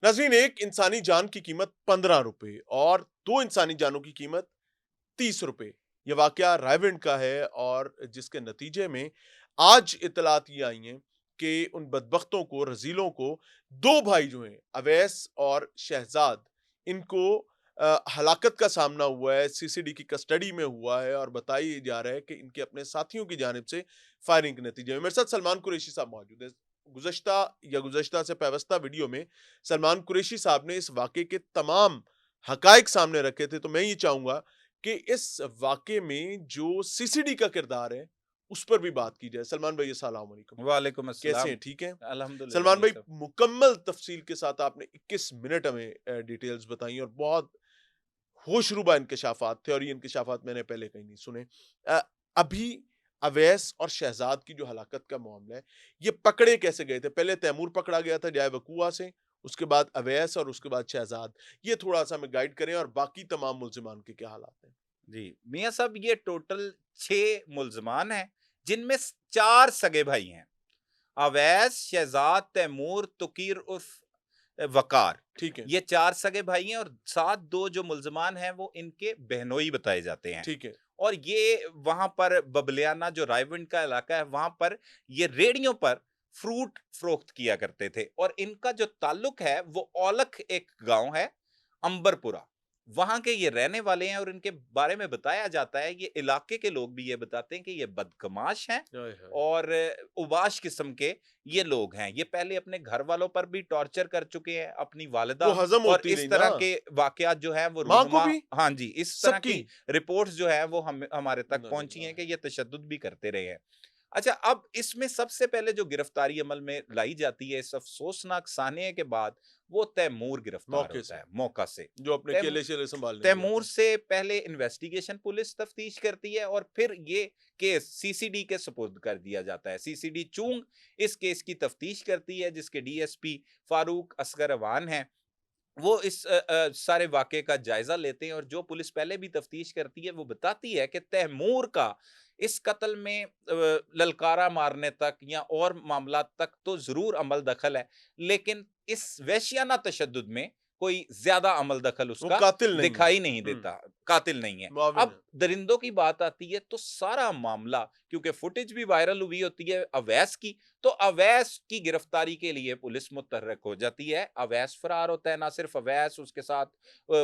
नाज़रीन, एक इंसानी जान की कीमत 15 रुपए और 2 इंसानी जानों की कीमत 30 रुपए। ये वाकया रायविंड का है और जिसके नतीजे में आज इत्तलात ये आई हैं कि उन बदबख्तों को, रज़ीलों को 2 भाई जो हैं, अवैस और शहज़ाद, इनको हलाकत का सामना हुआ है, सीसीडी की कस्टडी में हुआ है और बताया ये जा रहा है कि इनके अपने साथियों की जानिब से फायरिंग के नतीजे में। मेरे साथ सलमान कुरैशी साहब मौजूद हैं। गुज़श्ता से पेवस्ता वीडियो में सलमान कुरैशी साहब ने इस वाक़ये के तमाम हक़ाइक़ सामने रखे थे, तो मैं ये चाहूँगा कि इस वाक़ये में जो सीसीडी का किरदार है, उस पर भी बात की जाए। सलमान भाई, अस्सलाम वालेकुम। वालेकुम कैसे अस्सलाम। हैं, ठीक हैं? अल्हम्दुलिल्लाह सलमान जी भाई, सब। मुकम्मल तफ़सील के साथ आपने 21 मिनट हमें डिटेल्स बताई और बहुत होशरुबा इंकशाफ़ात थे और ये इंकशाफ़ात मैंने पहले कहीं नहीं सुने। अ, अभी अवैस और शहज़ाद की जो हलाकत का मामला है, ये पकड़े कैसे गए थे? पहले तैमूर पकड़ा गया था जाए वक़ूआ से, उसके बाद अवैस और उसके बाद शहज़ाद। ये थोड़ा-सा हमें गाइड करें और बाकी तमाम मुल्ज़िमान के क्या हालात हैं? जी, मियाँ साहब ये टोटल 6 मुल्ज़मान हैं, जिनमें 4 सगे भाई हैं। अवैस, शहज़ाद, तैमूर, तुकीर उर्फ वक़ार। ठीक है, ये 4 सगे भाई हैं और साथ 2 जो मुल्ज़मान हैं वो इनके बहनोई बताए जाते हैं। ठीक है, और ये वहाँ पर बबलियाना जो रायविंड का इलाका है वहाँ पर ये रेहड़ियों पर फ्रूट फ़रोख्त किया करते थे और इनका जो ताल्लुक है वो औलख एक गाँव है, अंबरपुरा। वहाँ के ये रहने वाले हैं और इनके बारे में बताया जाता है, ये इलाके के लोग भी ये बताते हैं कि ये बदकमाश हैं आय हाय! और उबाश किस्म के ये लोग हैं। ये पहले अपने घर वालों पर भी टॉर्चर कर चुके हैं, अपनी वो वालिदा हज़म और होती इस नहीं ना, तरह के वाक़यात जो हैं वो माँ को रूनुमा। भी, हाँ जी, इस तरह सबकी। की रिपोर्ट्स जो है वो हम हमारे तक इन्ना पहुँची हैं लिल्लाह। कि ये तशद्दुद भी करते रहे हैं। अच्छा, अब इसमें सबसे पहले जो गिरफ्तारी अमल में लाई जाती है इस अफ़सोसनाक सानिये के बाद, वो तैमूर गिरफ्तार मौके होता से, है, मौका से। जो अपने तैमू केले-शेले सँभालने गया तैमूर था। से पहले इन्वेस्टिगेशन पुलिस तफ्तीश करती है और फिर ये केस सीसीडी के सुपुर्द कर दिया जाता है। सीसीडी चूंग इस केस की तफ्तीश करती है, जिसके डीएसपी फारूक असगर अवान हैं। वो इस सारे वाक़ये का जायज़ा लेते हैं और जो पुलिस पहले भी तफ्तीश करती है, वो बताती है कि तैमूर का इस कत्ल में ललकारा मारने तक या और मामलात तक तो ज़रूर अमल दखल है, लेकिन इस वहशियाना तशद्दुद में कोई ज़्यादा अमल दखल वो उसका कातिल नहीं है। दिखाई नहीं हुँ, देता, कातिल नहीं है। मुआविन अब है। दरिंदों की बात आती है तो सारा मामला, क्योंकि फुटेज भी वायरल हुई होती है अवैस की, तो अवैस की गिरफ्तारी के लिए पुलिस मुतहर्रिक हो जाती है। अवैस फरार होता है, ना सिर्फ अवैस, उसके साथ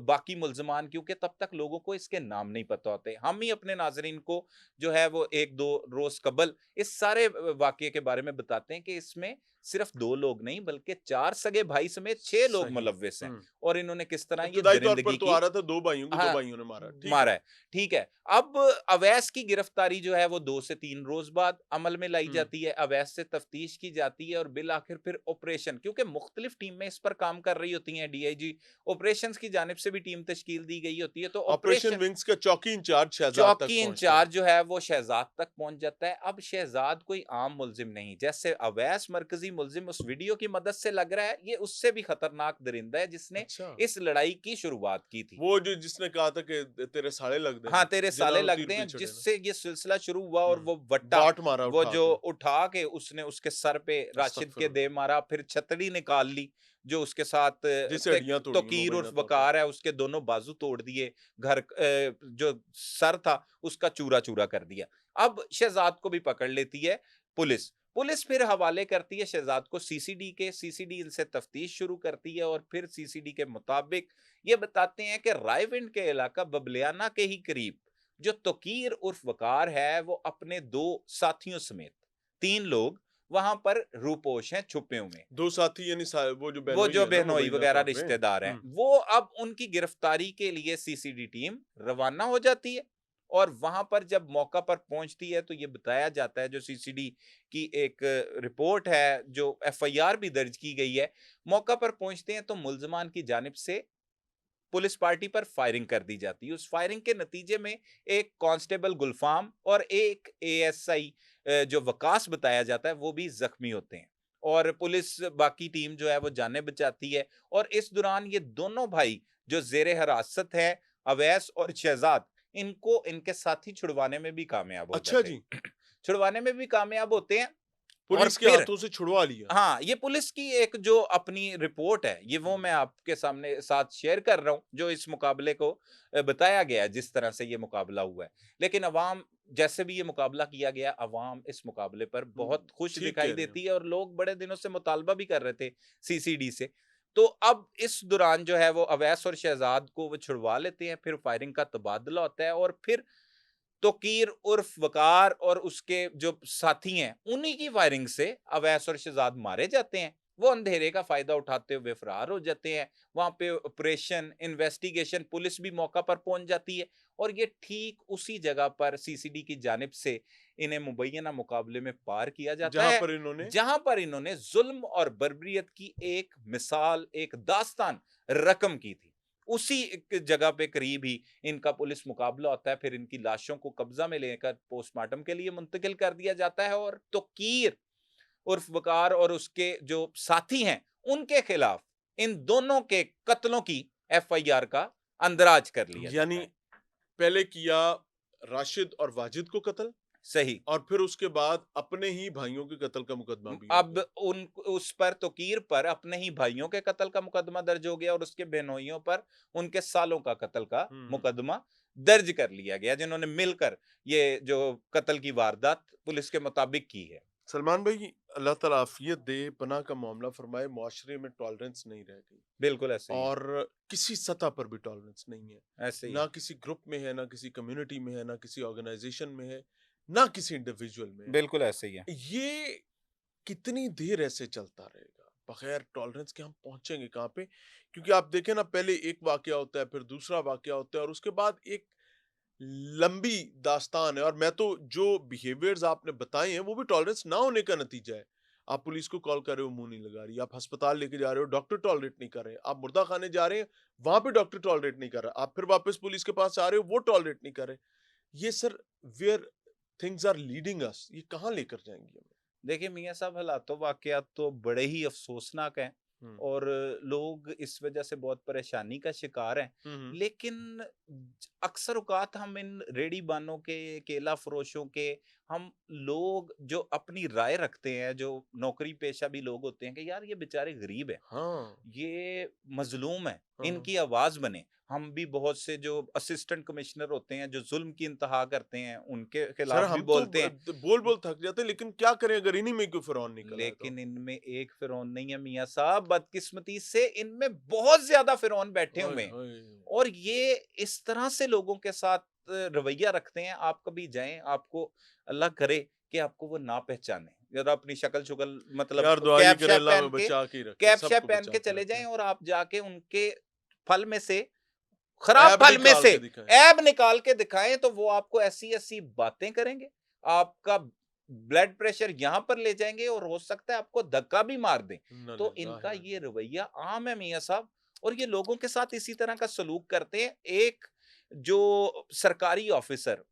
बाकी मुल्ज़िमान, क्योंकि तब तक लोगों को इसके नाम नहीं पता होते। हम ही अपने नाज़रीन को जो है वो 1-2 रोज़ कबल इस सारे वाक़ये के बारे में बताते हैं कि इसमें सिर्फ 2 लोग नहीं बल्कि 4 सगे भाई समेत 6 लोग सही। मुलव्विस हैं हुँ। और इन्होंने किस तरह ये इब्तिदाई तौर पर दरिंदगी तो की। आ रहा था 2 भाइयों को, 2 हाँ, भाइयों ने मारा। ठीक मारा है। है, ठीक है। अब अवैस की गिरफ्तारी जो है वो 2 से 3 रोज़ बाद अमल में लाई हुँ। जाती है। अवैस से तफ्तीश की जाती है और बिल आखिर फिर ऑपरेशन, क्योंकि मुख्तलिफ टीमें इस पर काम कर रही होती हैं, डीआईजी ऑपरेशंस की जानिब से भी टीम तश्कील दी गई होती है। तो ऑपरेशन ऑपरेशन विंग्स का चौकी इंचार्ज शहजाद तक चौकी पहुँचता है। इंचार्ज जो है वो शहजाद तक पहुंच जाता है। अब शहजाद कोई आम मुल्जिम नहीं, जैसे अवैस मरकजी मुल्जिम उस वीडियो की मदद से लग रहा है, ये उससे भी खतरनाक दरिंदा है जिसने अच्छा। इस लड़ाई की शुरुआत की थी। वो जो जिसने कहा था कि तेरे साले लग दे, हाँ, तेरे साले जिन्होंने लग तीर दे हैं, पीछे ना। जिससे ये सिलसिला शुरू हुआ और हुँ। वो वट्टा, बाँट मारा वो उठा जो के। उठा के उसने उसके सर पे राशिद के दे अस्तगफिरुल्लाह! मारा, फिर छतरी निकाल ली, जो उसके साथ जिससे हड्डियाँ तोड़ी तोकीर उर्फ मुबैना तौर पर। वकार है, उसके दोनों बाजू तोड़ दिए, जो सर था उसका चूरा-चूरा कर दिया। अब शहजाद को भी पकड़ लेती है पुलिस। पुलिस फिर हवाले करती है शहजाद को सीसीडी के, सीसीडी इनसे तफ्तीश शुरू करती है और फिर सीसीडी के मुताबिक ये बताते हैं कि रायविंड के इलाका बबलियाना के ही करीब जो तोकीर उर्फ वकार है वो अपने 2 साथियों समेत 3 लोग वहां पर रूपोश हैं, छुपे हुए हैं। 2 साथी यानी वो जो वो बहनोई जो है ना बहनोई मुबैना वगैरह तौर पे। रिश्तेदार हैं, हुँ। वो अब उनकी गिरफ्तारी के लिए सीसीडी टीम रवाना हो जाती है और वहां पर जब मौका पर पहुंचती है तो ये बताया जाता है, जो सीसीडी की एक रिपोर्ट है, जो एफआईआर भी दर्ज की गई है, मौका पर पहुंचते हैं तो मुल्जमान की जानिब से पुलिस पार्टी पर फायरिंग कर दी जाती है। उस फायरिंग के नतीजे में एक कांस्टेबल गुलफाम और एक एएसआई जो वकास बताया जाता है वो भी जख्मी होते हैं और पुलिस बाकी टीम जो है वो जाने बचाती है और इस दौरान ये दोनों भाई जो जेर हिरासत है, अवैस और शहजाद, इनको इनके साथी छुड़वाने में भी कामयाब हो अच्छा जाते जी। हैं। छुड़वाने में भी कामयाब होते हैं और पुलिस के फिर हाथों से छुड़वा लिया। हाँ, ये पुलिस की एक जो अपनी रिपोर्ट है, ये वो मैं आपके सामने साथ शेयर कर रहा हूँ, जो इस मुकाबले को बताया गया है, जिस तरह से ये मुकाबला हुआ है। लेकिन अवाम जैसे भी ये मुकाबला किया गया, अवाम इस मुकाबले पर बहुत खुश ठीक दिखाई कह रहे हैं। देती है और लोग बड़े दिनों से मुतालबा भी कर रहे थे सीसीडी से। तो अब इस दौरान जो है वो अवैस और शहजाद को वो छुड़वा लेते हैं, फिर फायरिंग का तबादला होता है और फिर तोकीर उर्फ वकार और उसके जो साथी हैं, उन्हीं की फायरिंग से अवैस और शहजाद मारे जाते हैं। वो अंधेरे का फायदा उठाते हुए फरार हो जाते हैं। वहां पे ऑपरेशन इन्वेस्टिगेशन पुलिस भी मौका पर पहुंच जाती है और ये ठीक उसी जगह पर सीसीडी की जानिब से इन्हें मुबैना मुकाबले में पार किया जाता जहां है, पर इन्होंने जहां पर इन्होंने जुल्म और बर्बरियत की एक मिसाल, एक दास्तान रकम की थी। उसी एक जगह पे करीब ही इनका पुलिस मुकाबला होता है, फिर इनकी लाशों को कब्जा में लेकर पोस्टमार्टम के लिए मुंतकिल कर दिया जाता है और तोकीर उर्फ वकार और उसके जो साथी हैं, उनके खिलाफ इन दोनों के कत्लों की एफआईआर का अंदराज कर लिया यानी जाता है। पहले किया राशिद और वाजिद को कत्ल, सही। और फिर उसके बाद अपने ही भाइयों के कत्ल का मुकदमा भी हो अब गया। उन उस पर तोकीर पर अपने ही भाइयों के कत्ल का मुकदमा दर्ज हो गया और उसके बहनोइयों पर उनके सालों का कत्ल का हम्म। मुकदमा दर्ज कर लिया गया, जिन्होंने मिलकर ये जो कत्ल की वारदात पुलिस के मुताबिक की है। सलमान भाई, अल्लाह ताला आफियत दे, पनाह का मामला फरमाए, मुआशरे में टॉलरेंस नहीं रह गई बिल्कुल ऐसे ही है। और किसी सतह पर भी टॉलरेंस नहीं है। ऐसे ही ना है। किसी ग्रुप में है, ना किसी कम्युनिटी में है, ना किसी ऑर्गेनाइजेशन में है, ना किसी इंडिविजुअल में है। बिल्कुल ऐसे ही है। ये कितनी देर ऐसे चलता रहेगा? बगैर टॉलरेंस के हम पहुंचेंगे कहाँ पे? क्योंकि आप देखें ना, पहले एक वाकया होता है, फिर दूसरा वाकया होता है और उसके बाद एक लंबी दास्तान है। और मैं तो जो बिहेवियर्स आपने बताए हैं वो भी टॉलरेंस ना होने का नतीजा है। आप पुलिस को कॉल कर रहे हो, मुंह नहीं लगा रही। आप अस्पताल लेके जा रहे हो, डॉक्टर टॉलरेट नहीं कर रहे। आप मुर्दा खाने जा रहे हैं, वहां पे डॉक्टर टॉलरेट नहीं कर रहा। आप फिर वापस पुलिस के पास आ रहे हो, वो टॉलरेट नहीं कर रहे। ये sir, where things are leading us, ये कहाँ लेकर जाएंगी हमें? देखिए मियाँ साहब, हालात वाकयात तो बड़े ही अफसोसनाक हैं हम्म। और लोग इस वजह से बहुत परेशानी का शिकार हैं। हम्म। लेकिन अक्सर औकात हम इन रेडी बानों के, केला फरोशों के, हम लोग जो अपनी राय रखते हैं, जो नौकरी पेशा भी लोग होते हैं कि यार ये बेचारे गरीब हैं, हाँ। ये मजलूम है, हाँ। इनकी आवाज बने। हम भी बहुत से जो असिस्टेंट कमिश्नर होते हैं जो जुल्म की इंतहा करते हैं, उनके सर खिलाफ भी हम तो बोलते हैं। बोल बोल थक जाते हैं, लेकिन क्या करें अगर इन्हीं में कोई फिरौन निकल आए तो? लेकिन इनमें एक फिरौन नहीं है मियाँ साहब, बदकिस्मती से इनमें बहुत ज्यादा फिरौन बैठे ओए हुए हैं होए। और ये इस तरह से लोगों के साथ रवैया रखते हैं। आप कभी जाएं, आपको अल्लाह करे कि आपको वो ना पहचाने, जरा अपनी शक्ल शुक्ल मतलब यार दुआ ये करे अल्लाह में बचा के ही रखे, कैप शैप सबको पहन बचा के के चले रखे। जाएं और आप जाके उनके फल में से, खराब ऐब फल में निकाल से के दिखाएं। ऐब निकाल के दिखाएं, तो वो आपको ऐसी ऐसी बातें करेंगे, आपका ब्लड प्रेशर यहां पर ले जाएंगे और हो सकता है आपको धक्का भी मार दें। इन्ना तो लिल्लाहि इनका व ये इन्ना रवैया आम है मियाँ साहब और ये लोगों के साथ इसी तरह का सलूक करते हैं। एक जो सरकारी ऑफिसर,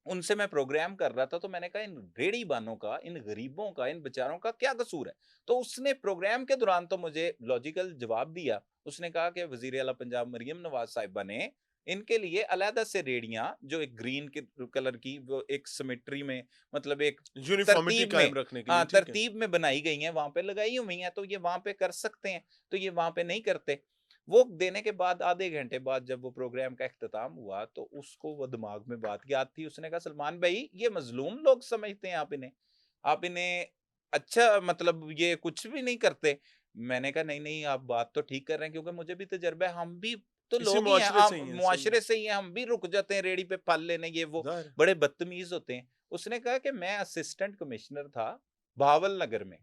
उनसे मैं प्रोग्राम कर रहा था तो मैंने कहा इन रेड़ी बानों का, इन गरीबों का, इन बेचारों का क्या कसूर है? तो उसने प्रोग्राम के दौरान तो मुझे लॉजिकल जवाब दिया। उसने कहा कि वज़ीर आला पंजाब मरियम नवाज़ साहिबा ने इनके लिए अलहदा से रेड़ियाँ, जो एक ग्रीन के कलर की, वो एक सिमेट्री में, मतलब एक यूनिफॉर्मिटी तरतीब में, कायम रखने के लिए, हाँ, ठीक है। तरतीब में बनाई गई हैं, वहाँ पे लगाई हुई हैं, तो ये वहाँ पे कर सकते हैं, तो ये वहाँ पे नहीं करते। वो देने के बाद आधे घंटे बाद जब वो प्रोग्राम का इख्तिताम हुआ तो उसको वो दिमाग में बात याद थी। उसने कहा सलमान भाई, ये मजलूम लोग समझते हैं आप इन्हें अच्छा, मतलब ये कुछ भी नहीं करते। मैंने कहा नहीं नहीं, आप बात तो ठीक कर रहे हैं, क्योंकि मुझे भी तजर्बा है, हम भी तो इसी लोग ही हैं, मुआशरे से आप ही है, सही है। मुआशरे से ही हैं, हम भी रुक जाते हैं रेडी पे फल लेने, ये वो ज़ाहिर है। बड़े बदतमीज होते हैं। उसने कहा कि मैं असिस्टेंट कमिश्नर था भावल नगर में,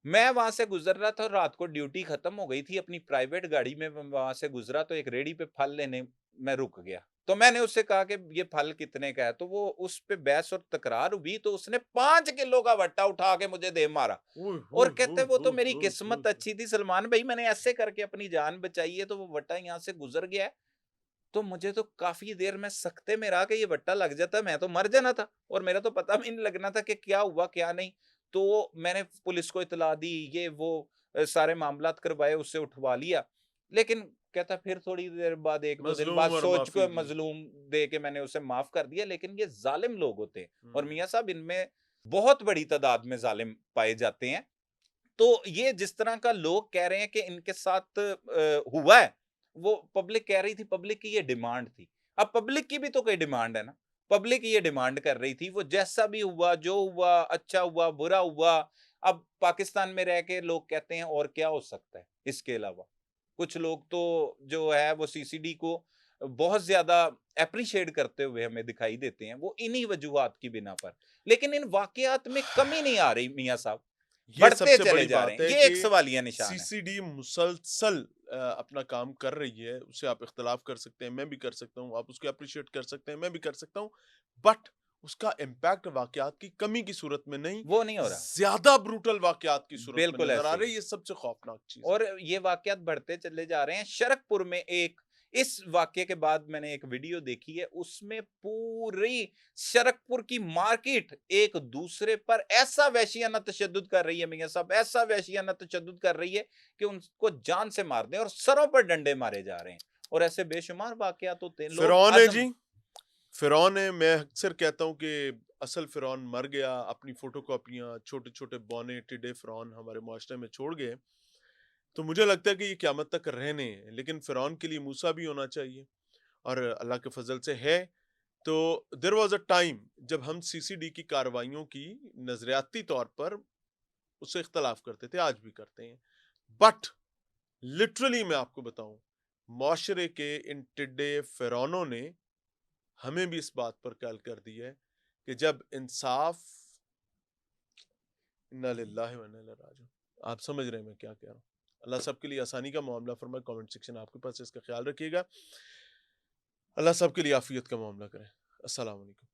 मैं वहां से गुजर रहा था और रात को ड्यूटी खत्म हो गई थी, अपनी प्राइवेट गाड़ी में मैं वहां से गुजरा तो एक रेडी पे फल लेने मैं रुक गया। तो मैंने उससे कहा कि ये फल कितने का है, तो वो उस पे बहस और तकरार हुई, तो उसने 5 किलो का वट्टा उठा के मुझे दे मारा ओए और होए कहते होए वो तो होए मेरी होए होए किस्मत होए। अच्छी थी सलमान भाई, मैंने ऐसे करके अपनी जान बचाई है, तो वो वट्टा यहाँ से गुजर गया है। तो मुझे तो काफ़ी देर में सकते में रहा कि ये वट्टा लग जाता, मैं तो मर जाना था और मेरा तो पता भी नहीं लगना था कि क्या हुआ, क्या नहीं। तो मैंने पुलिस को इत्तला दी, ये वो सारे मामलात करवाए, उससे उठवा लिया। लेकिन कहता फिर थोड़ी देर बाद 1-2 दिन बाद मज़लूम और सोच माफ़ी को दी। मज़लूम दे के मैंने उसे माफ़ कर दिया, लेकिन ये ज़ालिम लोग होते हैं और हुँ। मियाँ साहब इनमें बहुत बड़ी तादाद में ज़ालिम पाए जाते हैं। तो ये जिस तरह का लोग कह रहे हैं कि इनके साथ हुआ है, वो पब्लिक कह रही थी, पब्लिक की ये डिमांड थी। अब पब्लिक की भी तो कोई डिमांड है ना, पब्लिक ये डिमांड कर रही थी, वो जैसा भी हुआ, जो हुआ, अच्छा हुआ, बुरा हुआ, अब पाकिस्तान में रह के लोग कहते हैं और क्या हो सकता है इसके अलावा? कुछ लोग तो जो है वो सीसीडी को बहुत ज़्यादा एप्रिशिएट करते हुए हमें दिखाई देते हैं, वो इन्हीं वजूहात की बिना पर। लेकिन इन वाक़यात में कमी नहीं आ रही मियाँ साहब। ये बढ़ते सबसे चले बड़ी जा रहे बात हैं। है ये कि एक सवालिया निशान है। सीसीडी मुसलसल अपना काम कर रही है, उसे आप इख्तिलाफ कर सकते हैं, मैं भी कर सकता हूँ, आप उसको एप्रिशिएट कर सकते हैं, मैं भी कर सकता हूँ, बट उसका इम्पैक्ट वाक़यात की कमी की सूरत में नहीं, वो नहीं हो रहा। ज़्यादा ब्रूटल वाक़यात की सूरत में बिल्कुल नज़र आ ऐसे रही ही। है, ये सबसे खौफनाक चीज़ है। और ये वाक़यात बढ़ते चले जा रहे हैं। शरकपुर में एक इस वाक़ये के बाद मैंने एक वीडियो देखी है, उसमें पूरी शरकपुर की मार्केट एक दूसरे पर ऐसा वहशियाना तशद्दुद कर रही है मियाँ साहब, ऐसा वहशियाना तशद्दुद कर रही है कि उनको जान से मार दें और सरों पर डंडे मारे जा रहे हैं। और ऐसे बेशुमार वाक़यात होते हैं। लोग फ़िरौन है आज़म जी, फ़िरौन है, मैं अक्सर कहता हूँ कि असल फ़िरौन मर गया, अपनी फ़ोटोकॉपियाँ, छोटे-छोटे बौने टिड्डे फ़िरौन हमारे माशरे में छोड़ गए। तो मुझे लगता है कि ये क़यामत तक रहने हैं, लेकिन फ़िरौन के लिए मूसा भी होना चाहिए और अल्लाह के फ़ज़ल से है। तो देयर वाज़ अ टाइम जब हम सीसीडी की कार्रवाइयों की नज़रियाती तौर पर उससे इख्तिलाफ़ करते थे, आज भी करते हैं। बट लिटरली मैं आपको बताऊँ, माशरे के इन टिड्डे फ़िरौनों ने हमें भी इस बात पर कैल कर दी है कि जब इंसाफ़ इन्ना लिल्लाहि व इन्ना इलैहि राजिऊन। आप समझ रहे हैं मैं क्या कह रहा हूँ। अल्लाह सबके लिए आसानी का मामला फरमाए। कमेंट सेक्शन आपके पास है, इसका ख्याल रखिएगा। अल्लाह सबके लिए आफ़ियत का मामला करे। अस्सलाम वालेकुम।